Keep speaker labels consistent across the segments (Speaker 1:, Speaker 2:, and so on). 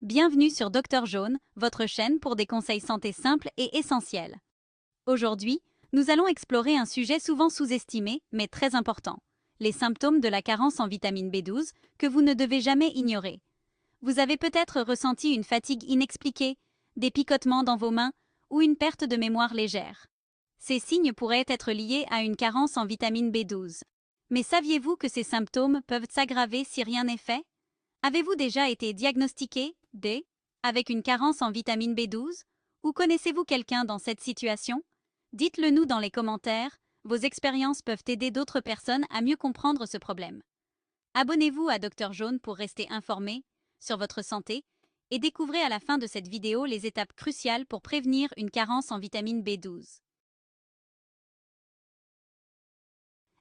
Speaker 1: Bienvenue sur Docteur Jaune, votre chaîne pour des conseils santé simples et essentiels. Aujourd'hui, nous allons explorer un sujet souvent sous-estimé, mais très important, les symptômes de la carence en vitamine B12 que vous ne devez jamais ignorer. Vous avez peut-être ressenti une fatigue inexpliquée, des picotements dans vos mains ou une perte de mémoire légère. Ces signes pourraient être liés à une carence en vitamine B12. Mais saviez-vous que ces symptômes peuvent s'aggraver si rien n'est fait? Avez-vous déjà été diagnostiqué avec une carence en vitamine B12? Ou connaissez-vous quelqu'un dans cette situation? Dites-le nous dans les commentaires, vos expériences peuvent aider d'autres personnes à mieux comprendre ce problème. Abonnez-vous à Docteur Jaune pour rester informé sur votre santé et découvrez à la fin de cette vidéo les étapes cruciales pour prévenir une carence en vitamine B12.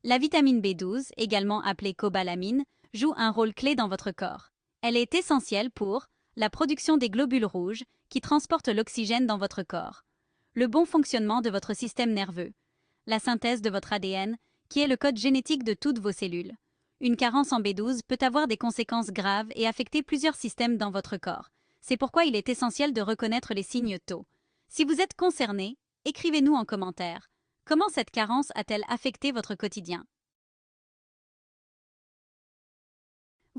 Speaker 1: La vitamine B12, également appelée cobalamine, joue un rôle clé dans votre corps. Elle est essentielle pour la production des globules rouges qui transportent l'oxygène dans votre corps, le bon fonctionnement de votre système nerveux, la synthèse de votre ADN, qui est le code génétique de toutes vos cellules. Une carence en B12 peut avoir des conséquences graves et affecter plusieurs systèmes dans votre corps. C'est pourquoi il est essentiel de reconnaître les signes tôt. Si vous êtes concerné, écrivez-nous en commentaire. Comment cette carence a-t-elle affecté votre quotidien?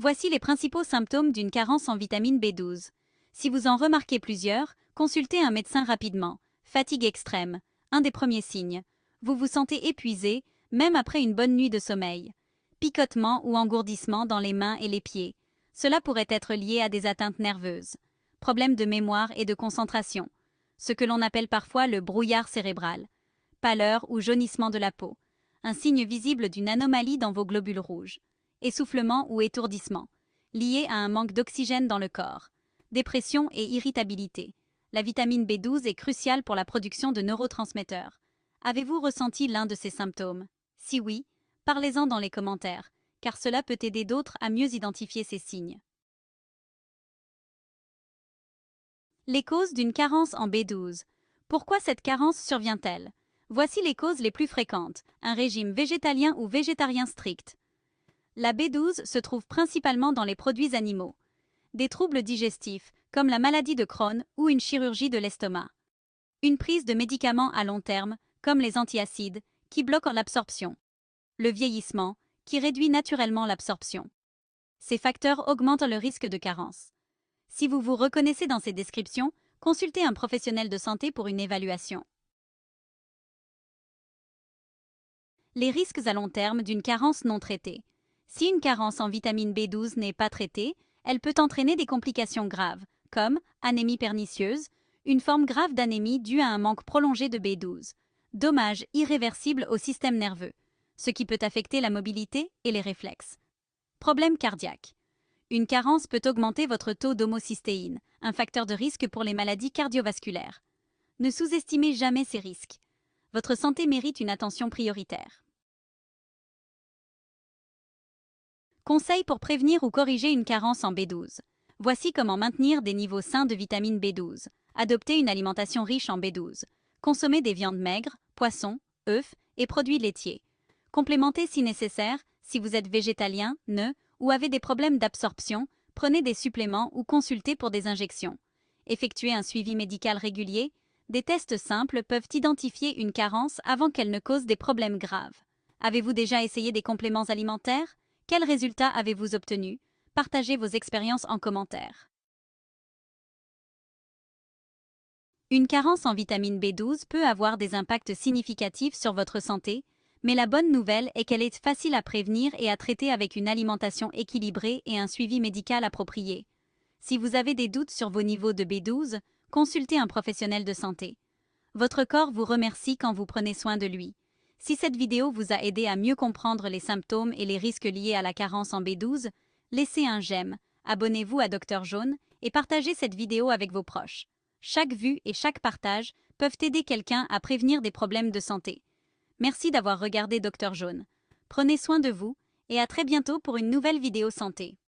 Speaker 1: Voici les principaux symptômes d'une carence en vitamine B12. Si vous en remarquez plusieurs, consultez un médecin rapidement. Fatigue extrême, un des premiers signes. Vous vous sentez épuisé, même après une bonne nuit de sommeil. Picotement ou engourdissement dans les mains et les pieds. Cela pourrait être lié à des atteintes nerveuses. Problèmes de mémoire et de concentration. Ce que l'on appelle parfois le brouillard cérébral. Pâleur ou jaunissement de la peau. Un signe visible d'une anomalie dans vos globules rouges. Essoufflement ou étourdissement, lié à un manque d'oxygène dans le corps. Dépression et irritabilité. La vitamine B12 est cruciale pour la production de neurotransmetteurs. Avez-vous ressenti l'un de ces symptômes? Si oui, parlez-en dans les commentaires, car cela peut aider d'autres à mieux identifier ces signes. Les causes d'une carence en B12. Pourquoi cette carence survient-elle? Voici les causes les plus fréquentes. Un régime végétalien ou végétarien strict. La B12 se trouve principalement dans les produits animaux. Des troubles digestifs, comme la maladie de Crohn ou une chirurgie de l'estomac. Une prise de médicaments à long terme, comme les antiacides, qui bloquent l'absorption. Le vieillissement, qui réduit naturellement l'absorption. Ces facteurs augmentent le risque de carence. Si vous vous reconnaissez dans ces descriptions, consultez un professionnel de santé pour une évaluation. Les risques à long terme d'une carence non traitée. Si une carence en vitamine B12 n'est pas traitée, elle peut entraîner des complications graves, comme anémie pernicieuse, une forme grave d'anémie due à un manque prolongé de B12, dommages irréversibles au système nerveux, ce qui peut affecter la mobilité et les réflexes. Problème cardiaque. Une carence peut augmenter votre taux d'homocystéine, un facteur de risque pour les maladies cardiovasculaires. Ne sous-estimez jamais ces risques. Votre santé mérite une attention prioritaire. Conseils pour prévenir ou corriger une carence en B12. Voici comment maintenir des niveaux sains de vitamine B12. Adoptez une alimentation riche en B12. Consommez des viandes maigres, poissons, œufs et produits laitiers. Complémentez si nécessaire, si vous êtes végétalien, ou avez des problèmes d'absorption, prenez des suppléments ou consultez pour des injections. Effectuez un suivi médical régulier. Des tests simples peuvent identifier une carence avant qu'elle ne cause des problèmes graves. Avez-vous déjà essayé des compléments alimentaires? Quels résultats avez-vous obtenus? Partagez vos expériences en commentaire. Une carence en vitamine B12 peut avoir des impacts significatifs sur votre santé, mais la bonne nouvelle est qu'elle est facile à prévenir et à traiter avec une alimentation équilibrée et un suivi médical approprié. Si vous avez des doutes sur vos niveaux de B12, consultez un professionnel de santé. Votre corps vous remercie quand vous prenez soin de lui. Si cette vidéo vous a aidé à mieux comprendre les symptômes et les risques liés à la carence en B12, laissez un j'aime, abonnez-vous à Docteur Jaune et partagez cette vidéo avec vos proches. Chaque vue et chaque partage peuvent aider quelqu'un à prévenir des problèmes de santé. Merci d'avoir regardé Docteur Jaune. Prenez soin de vous et à très bientôt pour une nouvelle vidéo santé.